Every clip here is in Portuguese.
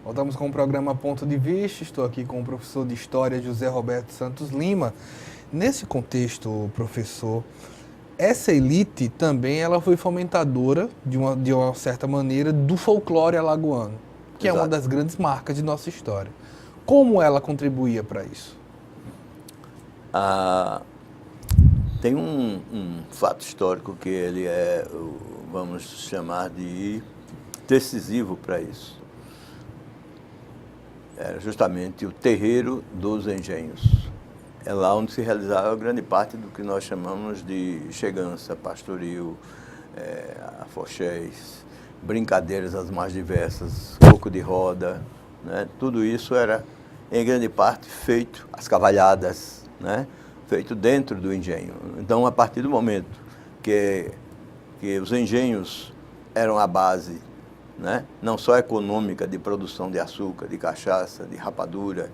Voltamos com o programa Ponto de Vista. Estou aqui com o professor de História José Roberto Santos Lima. Nesse contexto, professor, essa elite também ela foi fomentadora, de uma certa maneira, do folclore alagoano, que Exato. é uma das grandes marcas de nossa história. Como ela contribuía para isso? Tem um fato histórico que ele é, vamos chamar de decisivo para isso. Era justamente o terreiro dos engenhos. É lá onde se realizava grande parte do que nós chamamos de chegança, pastoril, afoxés, brincadeiras as mais diversas, coco de roda, né? Tudo isso era, em grande parte, feito, as cavalhadas, né? Feito dentro do engenho. Então, a partir do momento que os engenhos eram a base, né, não só econômica de produção de açúcar, de cachaça, de rapadura,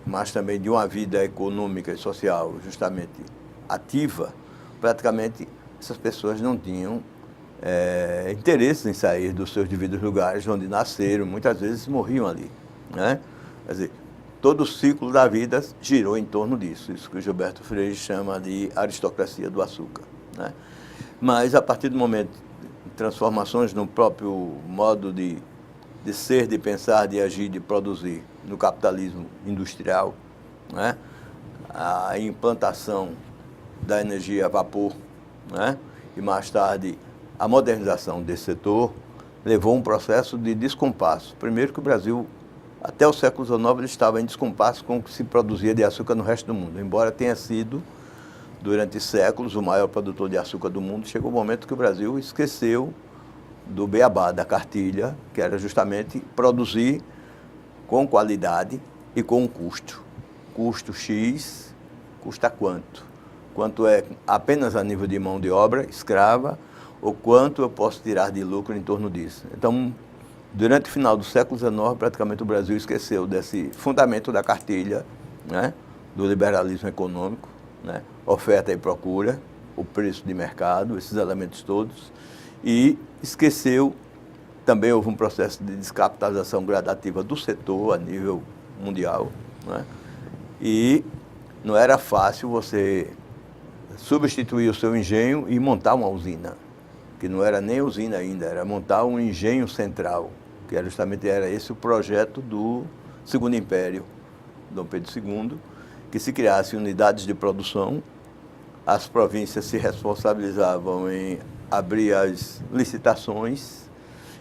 mas também de uma vida econômica e social justamente ativa, praticamente essas pessoas não tinham interesse em sair dos seus devidos lugares onde nasceram, muitas vezes morriam ali, né? Quer dizer, todo o ciclo da vida girou em torno disso, isso que o Gilberto Freire chama de aristocracia do açúcar, né? Mas, a partir do momento transformações no próprio modo de ser, de pensar, de agir, de produzir no capitalismo industrial, né? A implantação da energia a vapor, né? E mais tarde a modernização desse setor levou a um processo de descompasso. Primeiro que o Brasil, até o século XIX, estava em descompasso com o que se produzia de açúcar no resto do mundo, embora tenha sido durante séculos o maior produtor de açúcar do mundo. Chegou o momento que o Brasil esqueceu do beabá, da cartilha, que era justamente produzir com qualidade e com um custo. Custo X, custa quanto? Quanto é apenas a nível de mão de obra escrava, ou quanto eu posso tirar de lucro em torno disso. Então, durante o final do século XIX, praticamente o Brasil esqueceu desse fundamento da cartilha, né, do liberalismo econômico, né, oferta e procura, o preço de mercado, esses elementos todos, e esqueceu, também houve um processo de descapitalização gradativa do setor a nível mundial, né, e não era fácil você substituir o seu engenho e montar uma usina, que não era nem usina ainda, era montar um engenho central, que era justamente esse o projeto do Segundo Império, Dom Pedro II, que se criassem unidades de produção, as províncias se responsabilizavam em abrir as licitações,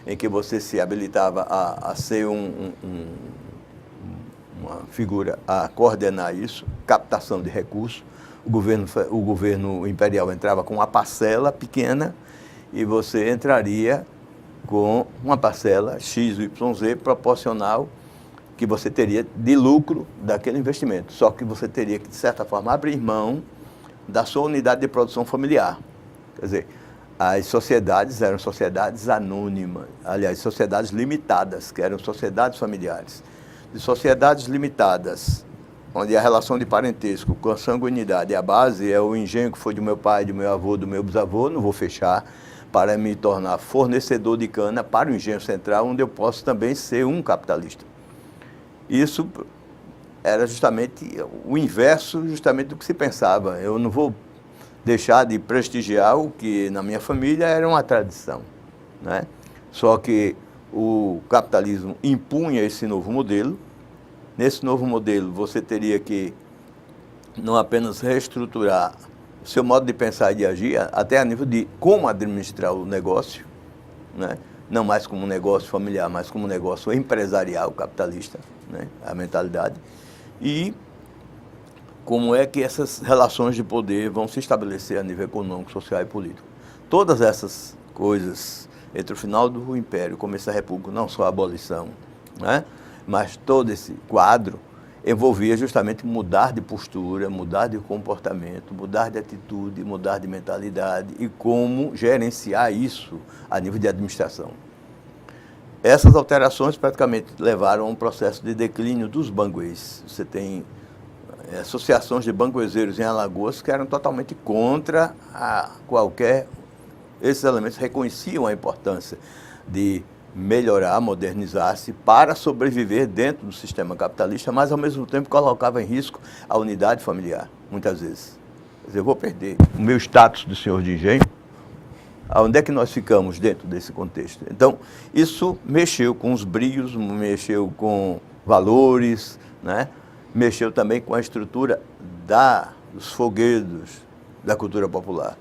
em que você se habilitava a ser uma figura a coordenar isso, captação de recursos. O governo imperial entrava com uma parcela pequena e você entraria com uma parcela XYZ proporcional que você teria de lucro daquele investimento. Só que você teria que, de certa forma, abrir mão da sua unidade de produção familiar. Quer dizer, as sociedades eram sociedades anônimas, aliás, sociedades limitadas, que eram sociedades familiares. De sociedades limitadas, onde a relação de parentesco com a sanguinidade, a base é o engenho que foi do meu pai, do meu avô, do meu bisavô, não vou fechar, para me tornar fornecedor de cana para o engenho central, onde eu posso também ser um capitalista. Isso era justamente o inverso justamente do que se pensava. Eu não vou deixar de prestigiar o que na minha família era uma tradição, né? Só que o capitalismo impunha esse novo modelo. Nesse novo modelo, você teria que não apenas reestruturar o seu modo de pensar e de agir, até a nível de como administrar o negócio, né? Não mais como um negócio familiar, mas como um negócio empresarial, capitalista, né? A mentalidade. E como é que essas relações de poder vão se estabelecer a nível econômico, social e político. Todas essas coisas, entre o final do Império e o começo da República, não só a abolição, né? Mas todo esse quadro envolvia justamente mudar de postura, mudar de comportamento, mudar de atitude, mudar de mentalidade e como gerenciar isso a nível de administração. Essas alterações praticamente levaram a um processo de declínio dos banguês. Você tem associações de banguezeiros em Alagoas que eram totalmente contra qualquer... Esses elementos reconheciam a importância de melhorar, modernizar-se para sobreviver dentro do sistema capitalista, mas ao mesmo tempo colocava em risco a unidade familiar, muitas vezes. Quer dizer, eu vou perder o meu status de senhor de engenho. Onde é que nós ficamos dentro desse contexto? Então, isso mexeu com os brios, mexeu com valores, né? Mexeu também com a estrutura dos foguedos da cultura popular,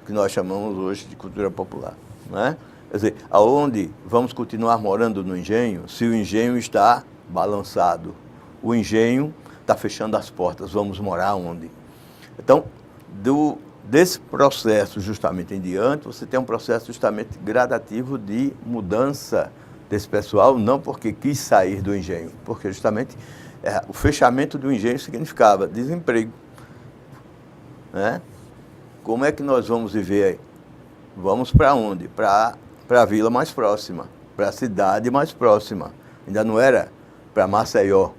que nós chamamos hoje de cultura popular, né? Quer dizer, aonde vamos continuar morando no engenho se o engenho está balançado? O engenho está fechando as portas, vamos morar onde? Então, desse processo justamente em diante, você tem um processo justamente gradativo de mudança desse pessoal, não porque quis sair do engenho, porque justamente o fechamento do engenho significava desemprego, né? Como é que nós vamos viver aí? Vamos para onde? Para a vila mais próxima, para a cidade mais próxima. Ainda não era para Maceió.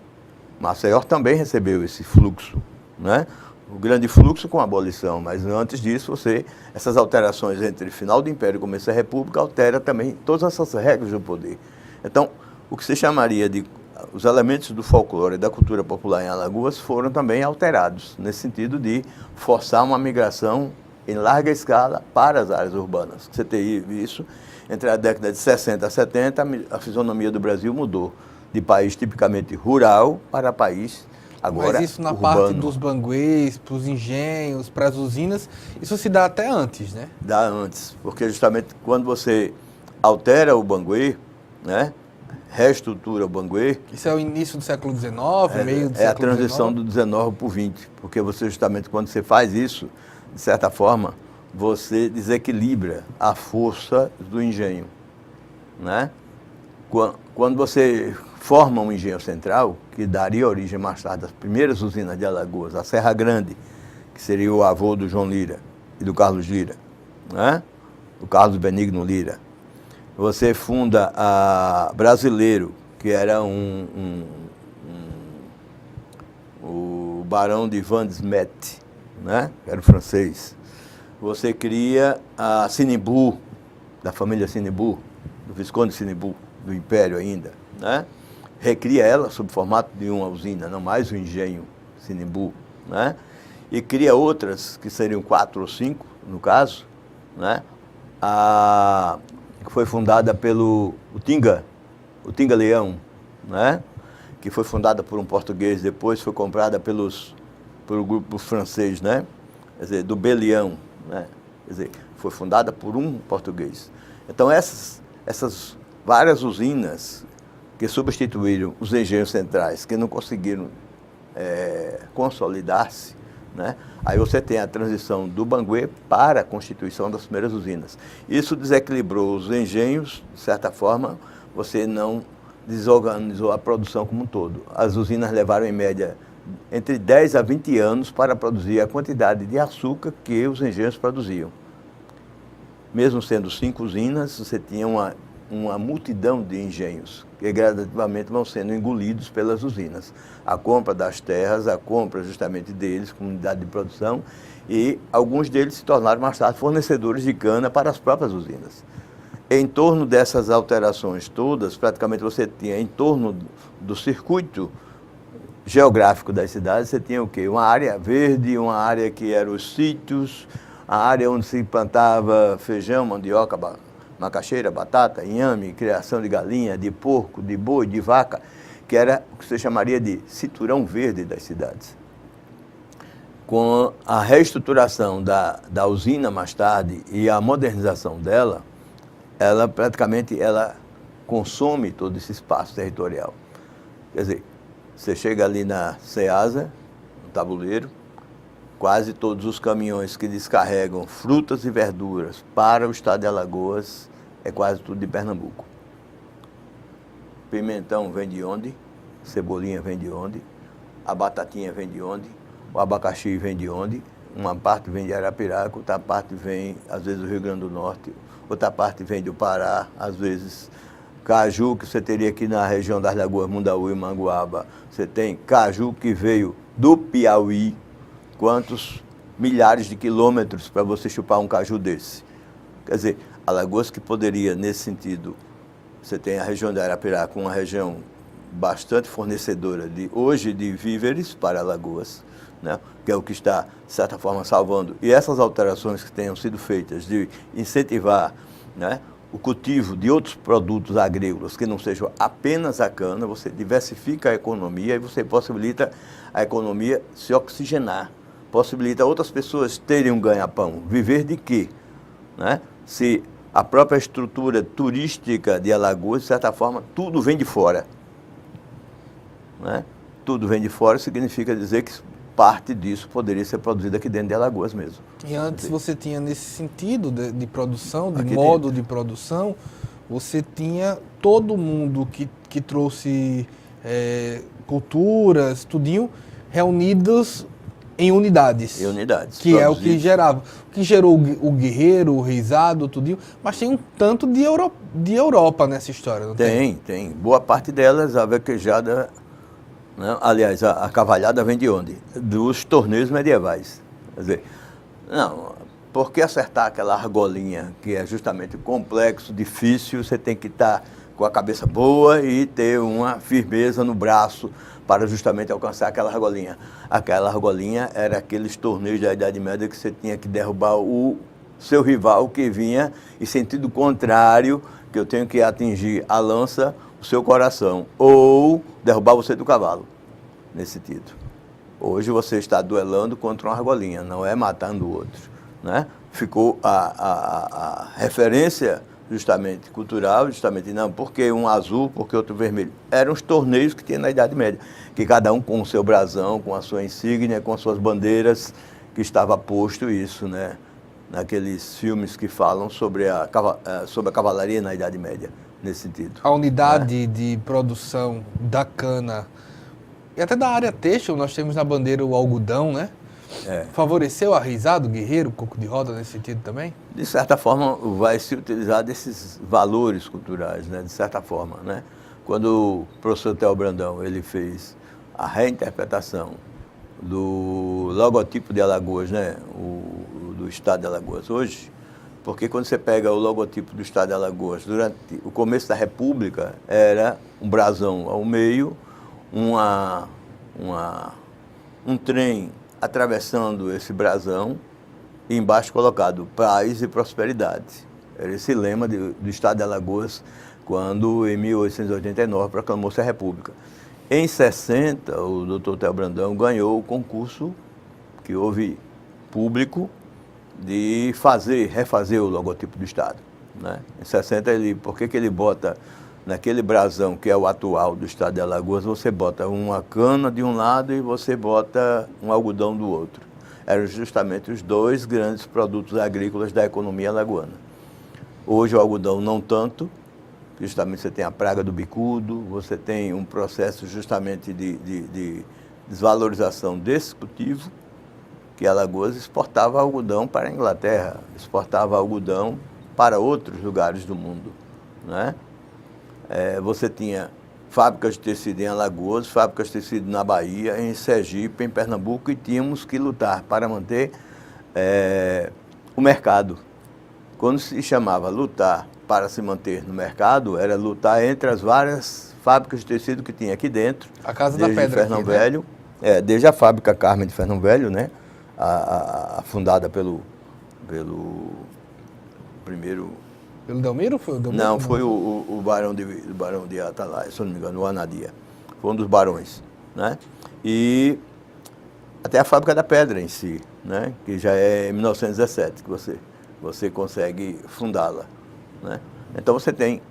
Maceió também recebeu esse fluxo, né? O grande fluxo com a abolição, mas antes disso, essas alterações entre final do Império e começo da República altera também todas essas regras do poder. Então, o que se chamaria de os elementos do folclore e da cultura popular em Alagoas foram também alterados, nesse sentido de forçar uma migração em larga escala para as áreas urbanas. Você teve isso, entre a década de 60 a 70, a fisionomia do Brasil mudou de país tipicamente rural para país agora mas isso na urbano. parte dos banguês, para os engenhos, para as usinas, isso se dá até antes, né? Dá antes, porque justamente quando você altera o banguê, né, reestrutura o banguê... Isso é o início do século XIX, meio do século XIX? É a transição do 19 para o 20, porque você justamente quando você faz isso, de certa forma, você desequilibra a força do engenho, né? Quando você forma um engenho central, que daria origem mais tarde às primeiras usinas de Alagoas, a Serra Grande, que seria o avô do João Lira e do Carlos Lira, né? O Carlos Benigno Lira. Você funda a Brasileiro, que era o barão de Vandesmet, né? Que era o francês. Você cria a Sinimbu, da família Sinimbu, do Visconde Sinimbu, do Império ainda, né? Recria ela sob o formato de uma usina, não mais o engenho Sinimbu, né? E cria outras, que seriam 4 ou 5, no caso, né? Que foi fundada pelo Tinga Leão, né? Que foi fundada por um português, depois foi comprada pelo grupo francês, né? Quer dizer, do Belião, né? Quer dizer, foi fundada por um português. Então, essas várias usinas que substituíram os engenhos centrais, que não conseguiram consolidar-se, né? Aí você tem a transição do banguê para a constituição das primeiras usinas. Isso desequilibrou os engenhos, de certa forma, você não desorganizou a produção como um todo. As usinas levaram, em média, entre 10 a 20 anos para produzir a quantidade de açúcar que os engenhos produziam. Mesmo sendo 5 usinas, você tinha uma multidão de engenhos que gradativamente vão sendo engolidos pelas usinas. A compra das terras, a compra justamente deles, como unidade de produção, e alguns deles se tornaram mais tarde fornecedores de cana para as próprias usinas. Em torno dessas alterações todas, praticamente você tinha, em torno do circuito geográfico das cidades, você tinha o quê? Uma área verde, uma área que eram os sítios, a área onde se plantava feijão, mandioca, macaxeira, batata, inhame, criação de galinha, de porco, de boi, de vaca, que era o que você chamaria de cinturão verde das cidades. Com a reestruturação da usina mais tarde e a modernização dela, ela praticamente consome todo esse espaço territorial. Quer dizer, você chega ali na Ceasa, no tabuleiro, quase todos os caminhões que descarregam frutas e verduras para o estado de Alagoas é quase tudo de Pernambuco. Pimentão vem de onde? Cebolinha vem de onde? A batatinha vem de onde? O abacaxi vem de onde? Uma parte vem de Arapiraca, outra parte vem, às vezes, do Rio Grande do Norte, outra parte vem do Pará, às vezes caju, que você teria aqui na região das Lagoas Mundaú e Manguaba. Você tem caju que veio do Piauí. Quantos milhares de quilômetros para você chupar um caju desse? Quer dizer, Alagoas, que poderia, nesse sentido, Você tem a região de Arapiraca, uma região bastante fornecedora hoje de víveres para Alagoas, né? Que é o que está, de certa forma, salvando. E essas alterações que tenham sido feitas de incentivar, né, o cultivo de outros produtos agrícolas que não sejam apenas a cana, você diversifica a economia e você possibilita a economia se oxigenar, possibilita outras pessoas terem um ganha-pão. Viver de quê? Né? Se a própria estrutura turística de Alagoas, de certa forma, tudo vem de fora. Né? Tudo vem de fora significa dizer que parte disso poderia ser produzido aqui dentro de Alagoas mesmo. E antes você tinha nesse sentido de produção, de Aqui modo dentro. de produção, você tinha todo mundo que trouxe culturas, tudinho, reunidos em unidades. Em unidades. Que é o que produzidos. gerava. O que gerou o guerreiro, o reisado, tudinho. Mas tem um tanto de Europa nessa história, não tem? Tem. Boa parte delas, a vaquejada, né? Aliás, a cavalhada vem de onde? Dos torneios medievais. Quer dizer, não, por que acertar aquela argolinha, que é justamente complexo, difícil, você tem que estar com a cabeça boa e ter uma firmeza no braço para justamente alcançar aquela argolinha. Aquela argolinha era aqueles torneios da Idade Média que você tinha que derrubar o seu rival que vinha em sentido contrário, que eu tenho que atingir a lança, o seu coração, ou derrubar você do cavalo, nesse sentido. Hoje você está duelando contra uma argolinha, não é matando o outro. Né? Ficou a referência justamente cultural, justamente não, porque um azul, porque outro vermelho. Eram os torneios que tinha na Idade Média, que cada um com o seu brasão, com a sua insígnia, com as suas bandeiras, que estava posto isso, né? Naqueles filmes que falam sobre a cavalaria na Idade Média, nesse sentido. A unidade de produção da cana e até da área têxtil, nós temos na bandeira o algodão, né? Favoreceu a reisado, o guerreiro, o coco de roda nesse sentido também? De certa forma, vai se utilizar desses valores culturais, né? De certa forma, né? Quando o professor Theo Brandão ele fez a reinterpretação do logotipo de Alagoas, né? Do estado de Alagoas hoje, porque quando você pega o logotipo do estado de Alagoas, durante o começo da República, era um brasão ao meio, um trem atravessando esse brasão e embaixo colocado paz e prosperidade. Era esse lema do estado de Alagoas quando, em 1889, proclamou-se a República. Em 60, o doutor Theo Brandão ganhou o concurso que houve público de refazer o logotipo do estado. Né? Em 60, por que ele bota naquele brasão que é o atual do estado de Alagoas, você bota uma cana de um lado e você bota um algodão do outro. Eram justamente os dois grandes produtos agrícolas da economia alagoana. Hoje o algodão não tanto, justamente você tem a praga do bicudo, você tem um processo justamente de desvalorização desse cultivo, que Alagoas exportava algodão para a Inglaterra, exportava algodão para outros lugares do mundo. Né? Você tinha fábricas de tecido em Alagoas, fábricas de tecido na Bahia, em Sergipe, em Pernambuco, e tínhamos que lutar para manter o mercado. Quando se chamava lutar para se manter no mercado, era lutar entre as várias fábricas de tecido que tinha aqui dentro. A Casa da Pedra Fernão aqui, né? Velho, desde a fábrica Carmen de Fernão Velho, né? Fundada pelo primeiro... Pelo Delmiro? Foi o Delmiro? Não, foi o barão de Atalaia, se eu não me engano, o Anadia. Foi um dos barões, né? E até a fábrica da pedra em si, né? Que já é em 1917 que você consegue fundá-la, né? Então você tem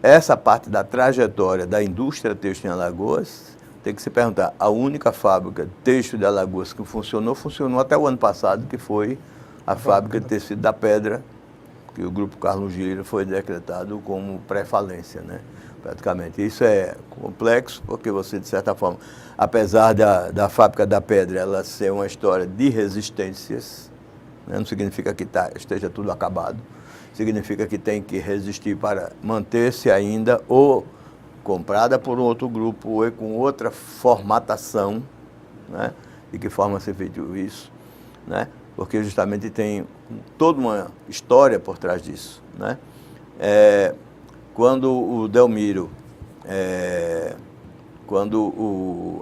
essa parte da trajetória da indústria têxtil em Alagoas. Tem que se perguntar, a única fábrica têxtil de Alagoas que funcionou até o ano passado, que foi a fábrica de tecido da pedra, que o Grupo Carlos Gileira foi decretado como pré-falência, né? Praticamente. Isso é complexo, porque você, de certa forma, apesar da fábrica da pedra ela ser uma história de resistências, né? Não significa que esteja tudo acabado, significa que tem que resistir para manter-se ainda, ou comprada por um outro grupo, ou com outra formatação, né? De que forma ser feito isso, né? Porque justamente tem toda uma história por trás disso, né? quando o Delmiro,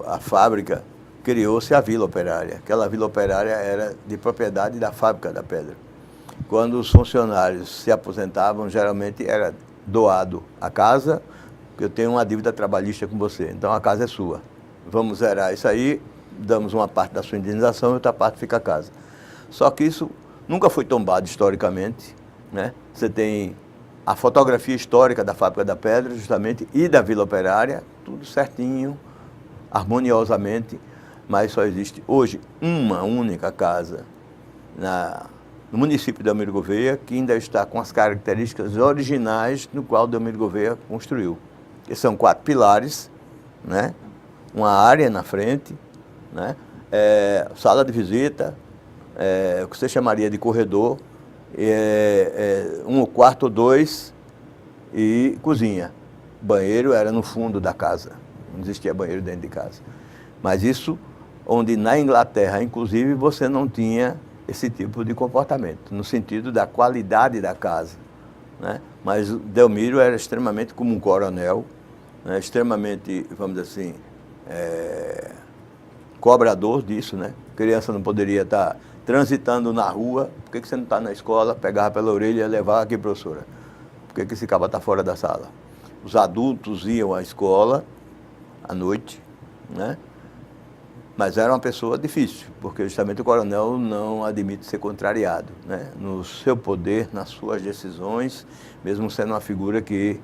a fábrica, criou-se a Vila Operária. Aquela Vila Operária era de propriedade da Fábrica da Pedra. Quando os funcionários se aposentavam, geralmente era doado a casa, porque eu tenho uma dívida trabalhista com você, então a casa é sua. Vamos zerar isso aí, damos uma parte da sua indenização e outra parte fica a casa. Só que isso nunca foi tombado historicamente, né? Você tem a fotografia histórica da Fábrica da Pedra, justamente, e da Vila Operária, tudo certinho, harmoniosamente, mas só existe hoje uma única casa no município de Delmiro Gouveia que ainda está com as características originais no qual Delmiro Gouveia construiu. Que são 4 pilares, né? Uma área na frente, né? Sala de visita, o que você chamaria de corredor, um quarto ou 2 e cozinha. Banheiro era no fundo da casa, não existia banheiro dentro de casa. Mas isso, onde na Inglaterra, inclusive, você não tinha esse tipo de comportamento, no sentido da qualidade da casa, né? Mas o Delmiro era extremamente como um coronel, né? Extremamente, vamos dizer assim, cobrador disso, né? Criança não poderia estar transitando na rua, por que você não está na escola, pegava pela orelha e levava aqui, professora? Por que esse cara está fora da sala? Os adultos iam à escola à noite, né? Mas era uma pessoa difícil, porque justamente o coronel não admite ser contrariado, né? No seu poder, nas suas decisões, mesmo sendo uma figura que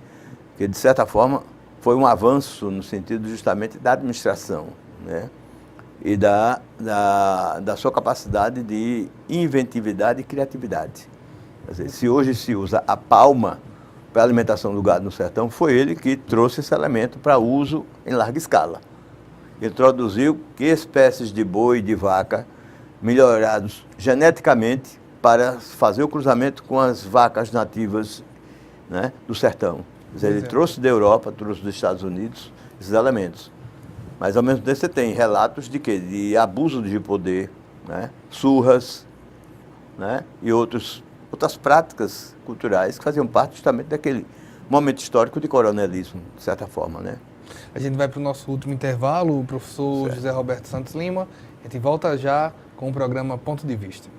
de certa forma, foi um avanço no sentido justamente da administração, né? E da sua capacidade de inventividade e criatividade. Quer dizer, se hoje se usa a palma para a alimentação do gado no sertão, foi ele que trouxe esse elemento para uso em larga escala. Introduziu que espécies de boi e de vaca melhorados geneticamente para fazer o cruzamento com as vacas nativas, né, do sertão. Quer dizer, ele trouxe da Europa, trouxe dos Estados Unidos esses elementos. Mas, ao mesmo tempo, você tem relatos de quê? De abuso de poder, né, surras, né, e outras práticas culturais que faziam parte justamente daquele momento histórico de coronelismo, de certa forma, né? A gente vai para o nosso último intervalo, o professor José Roberto Santos Lima. A gente volta já com o programa Ponto de Vista.